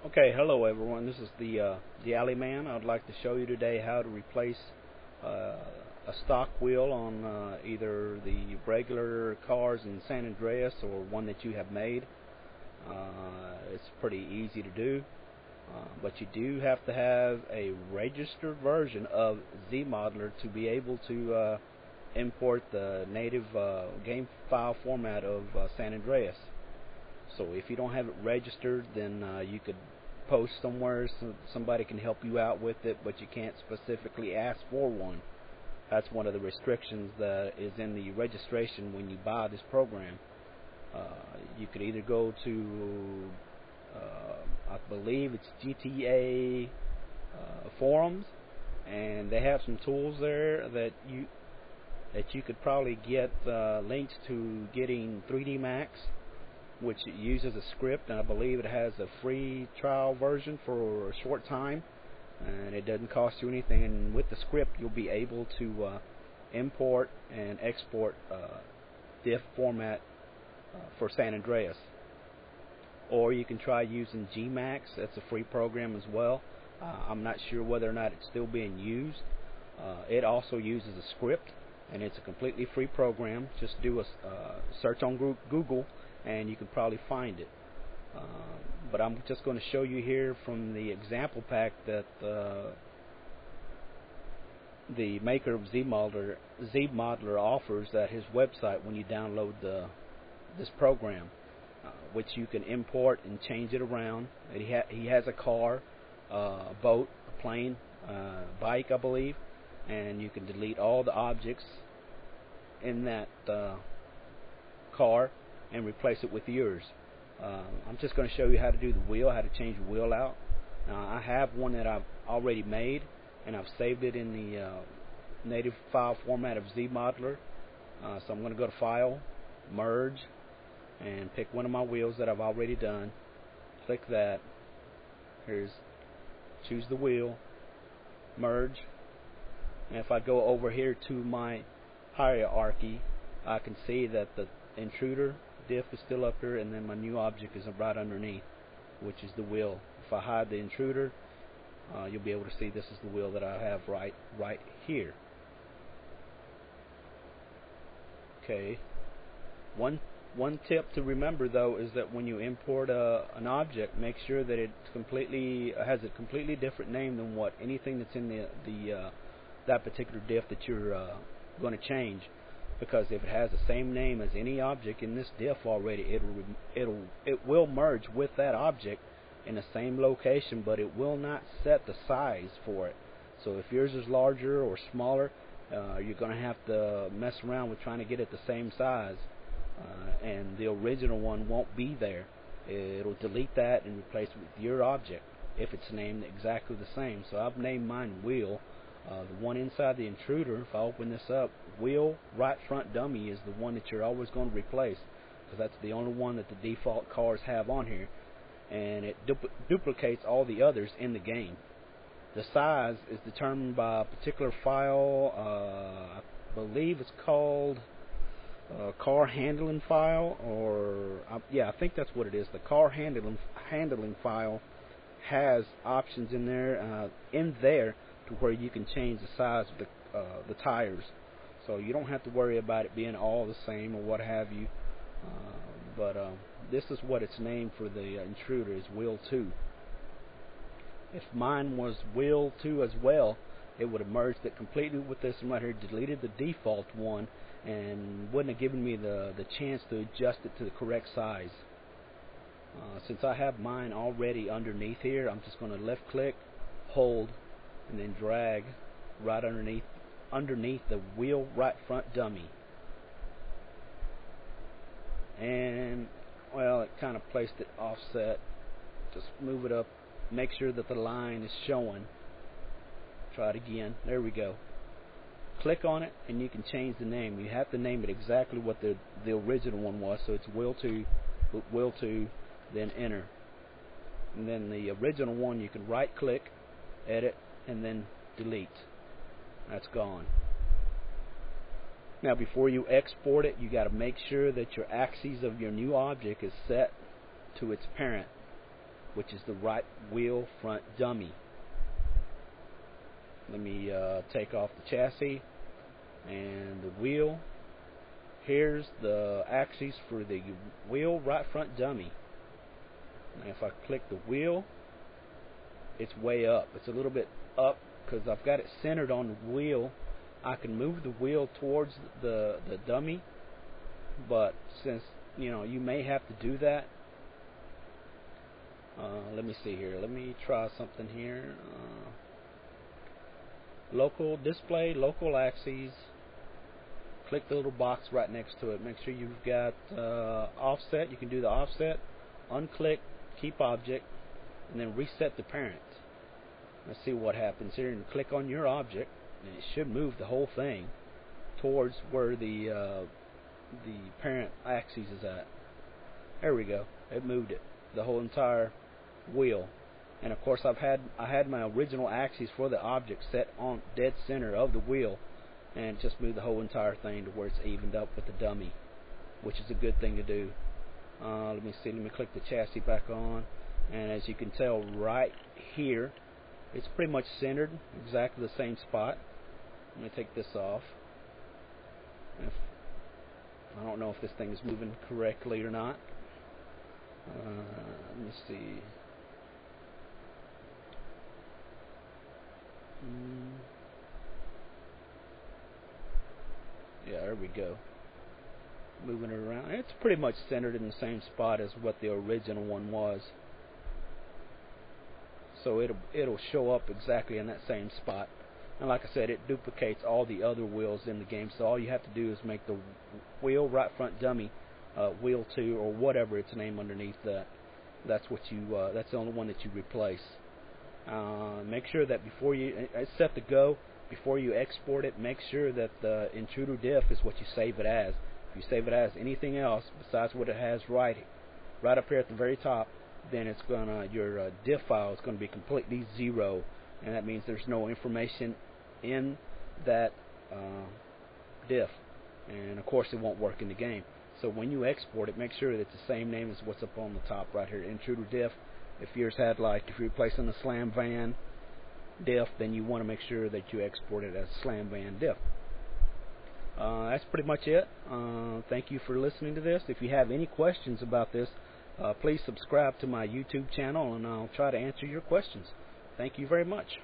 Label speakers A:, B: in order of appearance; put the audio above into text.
A: Okay, hello everyone. This is the Alley Man. I'd like to show you today how to replace uh, a stock wheel on either the regular cars in San Andreas or one that you have made. It's pretty easy to do, but you do have to have a registered version of Zmodeler to be able to import the native game file format of San Andreas. So if you don't have it registered, then you could post somewhere so somebody can help you out with it, but you can't specifically ask for one. That's one of the restrictions that is in the registration when you buy this program. You could either go to, I believe it's GTA forums, and they have some tools there that you could probably get links to getting 3D Max, which uses a script, and I believe it has a free trial version for a short time, and it doesn't cost you anything. And with the script, you'll be able to import and export diff format for San Andreas. Or you can try using Gmax. That's a free program as well. I'm not sure whether or not it's still being used. It also uses a script, and it's a completely free program. Just do a search on Google, and you can probably find it. But I'm just going to show you here from the example pack that the maker of Zmodeler offers at his website when you download this program, which you can import and change it around. He has a car, a boat, a plane, bike, I believe, and you can delete all the objects in that car and replace it with yours. I'm just going to show you how to do the wheel, how to change the wheel out. I have one that I've already made, and I've saved it in the native file format of Zmodeler. So I'm going to go to File, Merge, and pick one of my wheels that I've already done. Click that. Choose the wheel, Merge, and if I go over here to my hierarchy, I can see that the intruder diff is still up here, and then my new object is right underneath, which is the wheel. If I hide the intruder, you'll be able to see this is the wheel that I have right here. Okay. One tip to remember though is that when you import an object, make sure that it has a completely different name than what anything that's in that particular diff that you're going to change. Because if it has the same name as any object in this diff already, it will merge with that object in the same location, but it will not set the size for it. So if yours is larger or smaller, you're going to have to mess around with trying to get it the same size, and the original one won't be there. It'll delete that and replace it with your object if it's named exactly the same. So I've named mine Wheel. The one inside the intruder, if I open this up, wheel right front dummy is the one that you're always going to replace, because that's the only one that the default cars have on here, and it duplicates all the others in the game. The size is determined by a particular file. I believe it's called car handling file, or yeah, I think that's what it is. The car handling file has options in there to where you can change the size of the tires, so you don't have to worry about it being all the same or what have you. But this is what it's named for the intruder, is Wheel 2. If mine was Wheel 2 as well, it would have merged it completely with this one right here, deleted the default one, and wouldn't have given me the chance to adjust it to the correct size. Since I have mine already underneath here, I'm just going to left click, hold, and then drag right underneath the wheel right front dummy. And well, it kind of placed it offset. Just move it up, make sure that the line is showing. Try it again. There we go. Click on it and you can change the name. You have to name it exactly what the original one was. So it's Wheel 2, then enter. And then the original one, you can right click, edit, and then delete. That's gone. Now before you export it, you got to make sure that your axis of your new object is set to its parent. which is the right wheel front dummy. Let me take off the chassis and the wheel. Here's the axis for the wheel right front dummy. Now if I click the wheel, it's way up. It's a little bit up because I've got it centered on the wheel. I can move the wheel towards the dummy, but since you may have to do that, let me see here. Let me try something here. Local display, local axes. Click the little box right next to it. Make sure you've got offset. You can do the offset. Unclick, keep object, and then reset the parent. Let's see what happens here. And click on your object, and it should move the whole thing towards where the parent axis is at. There we go. It moved it, the whole entire wheel. And of course, I had my original axis for the object set on dead center of the wheel, and just moved the whole entire thing to where it's evened up with the dummy, which is a good thing to do. Let me see. Let me click the chassis back on, and as you can tell right here, it's pretty much centered, exactly the same spot. Let me take this off. I don't know if this thing is moving correctly or not. Let me see. Yeah, there we go. Moving it around. It's pretty much centered in the same spot as what the original one was. So it'll show up exactly in that same spot. And like I said, it duplicates all the other wheels in the game. So all you have to do is make the wheel right front dummy wheel 2 or whatever its name underneath that. That's the only one that you replace. Make sure that before it's set to go, before you export it, make sure that the intruder diff is what you save it as. If you save it as anything else besides what it has right up here at the very top, then it's your diff file is gonna be completely zero, and that means there's no information in that diff, and of course it won't work in the game. So when you export it, make sure that it's the same name as what's up on the top right here, intruder diff. If yours had, like, if you're replacing the slam van diff, then you want to make sure that you export it as slam van diff. That's pretty much it. Thank you for listening to this. If you have any questions about this, please subscribe to my YouTube channel, and I'll try to answer your questions. Thank you very much.